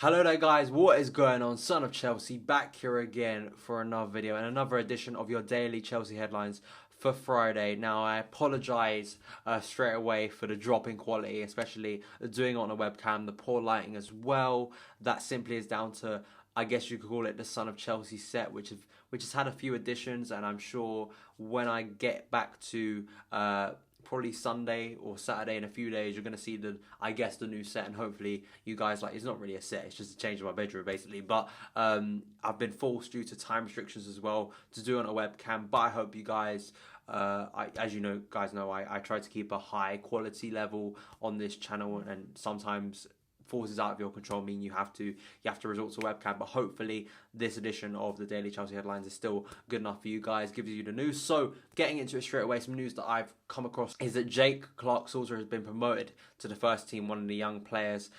Hello there guys, what is going on? Son of Chelsea back here again for another video and another edition of your daily Chelsea headlines for Friday. Now I apologise straight away for the drop in quality, especially doing it on a webcam, the poor lighting as well. That simply is down to, I guess you could call it, the Son of Chelsea set, which has had a few additions, and I'm sure when I get back to probably Sunday or Saturday in a few days, you're going to see the new set, and hopefully you guys it's not really a set, it's just a change of my bedroom basically, but I've been forced due to time restrictions as well to do it on a webcam, but I hope you guys, as you know, I try to keep a high quality level on this channel, and sometimes forces out of your control mean you have to resort to webcam, but hopefully this edition of the Daily Chelsea Headlines is still good enough for you guys, gives you the news. So getting into it straight away, some news that I've come across is that Jake Clarke-Salter has been promoted to the first team, one of the young players,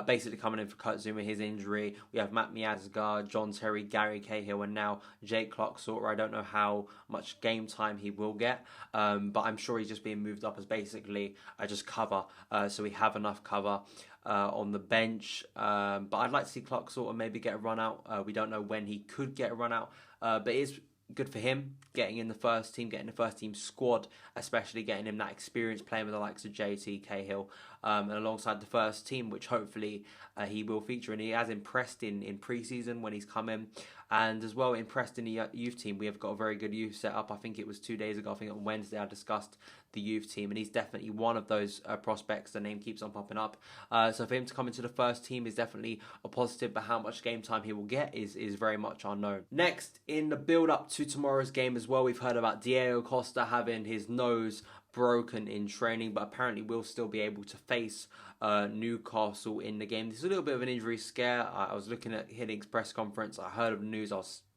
basically coming in for Kurt Zouma, his injury. We have Matt Miazga, John Terry, Gary Cahill, and now Jake Clarke-Salter. I don't know how much game time he will get, but I'm sure he's just being moved up as basically just cover, so we have enough cover on the bench, but I'd like to see Clarke-Salter maybe get a run out. We don't know when he could get a run out, but it is good for him getting in the first team, getting the first team squad, especially getting him that experience playing with the likes of JT Cahill, and alongside the first team, which hopefully he will feature. And he has impressed in pre-season when he's come in, and as well impressed in the youth team. We have got a very good youth setup. I think it was 2 days ago, I think on Wednesday, I discussed the youth team, and he's definitely one of those prospects. The name keeps on popping up, so for him to come into the first team is definitely a positive, but how much game time he will get is very much unknown. Next, in the build-up to tomorrow's game as well, we've heard about Diego Costa having his nose broken in training, but apparently will still be able to face Newcastle in the game. This is a little bit of an injury scare. I was looking at Hiddink's press conference. I heard of the news.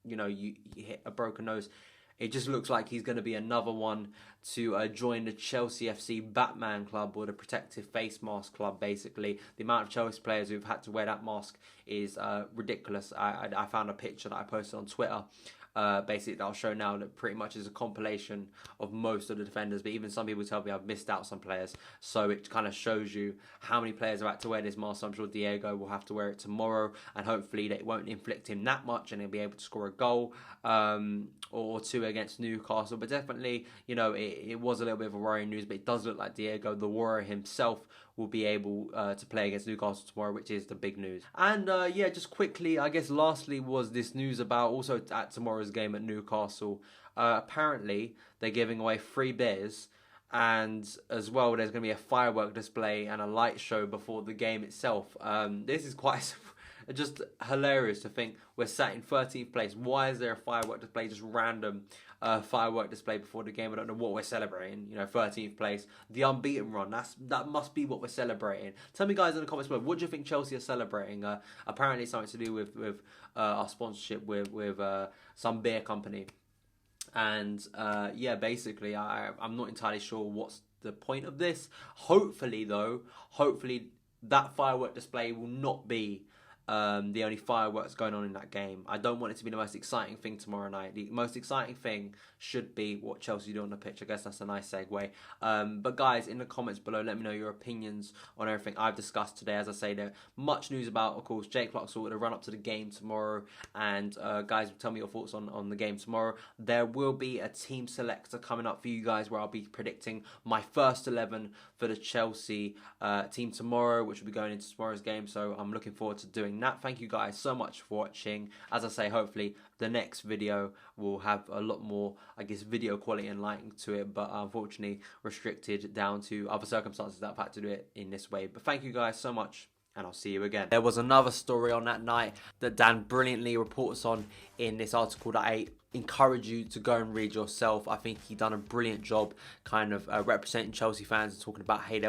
You hit a broken nose. It just looks like he's going to be another one to join the Chelsea FC Batman Club, or the Protective Face Mask Club, basically. The amount of Chelsea players who've had to wear that mask is ridiculous. I found a picture that I posted on Twitter, basically, that I'll show now, that pretty much is a compilation of most of the defenders, but even some people tell me I've missed out some players, so it kind of shows you how many players are had to wear this mask. So I'm sure Diego will have to wear it tomorrow, and hopefully it won't inflict him that much, and he'll be able to score a goal or two against Newcastle. But definitely, it was a little bit of a worrying news, but it does look like Diego, the Warrior himself, will be able to play against Newcastle tomorrow, which is the big news. And yeah, just quickly, I guess lastly was this news about also at tomorrow's game at Newcastle. Apparently, they're giving away free beers, and as well, there's going to be a firework display and a light show before the game itself. This is quite just hilarious to think we're sat in 13th place. Why is there a firework display, just random firework display before the game? I don't know what we're celebrating. 13th place, the unbeaten run. That must be what we're celebrating. Tell me, guys, in the comments below, what do you think Chelsea are celebrating? Apparently, something to do with our sponsorship with some beer company. And yeah, basically, I'm not entirely sure what's the point of this. Hopefully, though, that firework display will not be the only fireworks going on in that game. I don't want it to be the most exciting thing tomorrow night. The most exciting thing should be what Chelsea do on the pitch. I guess that's a nice segue. But guys, in the comments below, let me know your opinions on everything I've discussed today. As I say, there's much news about, of course, Jake Clarke-Salter, the run up to the game tomorrow. And guys, tell me your thoughts on the game tomorrow. There will be a team selector coming up for you guys, where I'll be predicting my first 11 for the Chelsea team tomorrow, which will be going into tomorrow's game. So I'm looking forward to doing that. Thank you guys so much for watching. As I say, hopefully the next video will have a lot more, I guess, video quality and lighting to it, but unfortunately restricted down to other circumstances that I've had to do it in this way. But thank you guys so much, and I'll see you again. There was another story on that night that Dan brilliantly reports on in this article that I encourage you to go and read yourself. I think he done a brilliant job kind of representing Chelsea fans and talking about, hey, there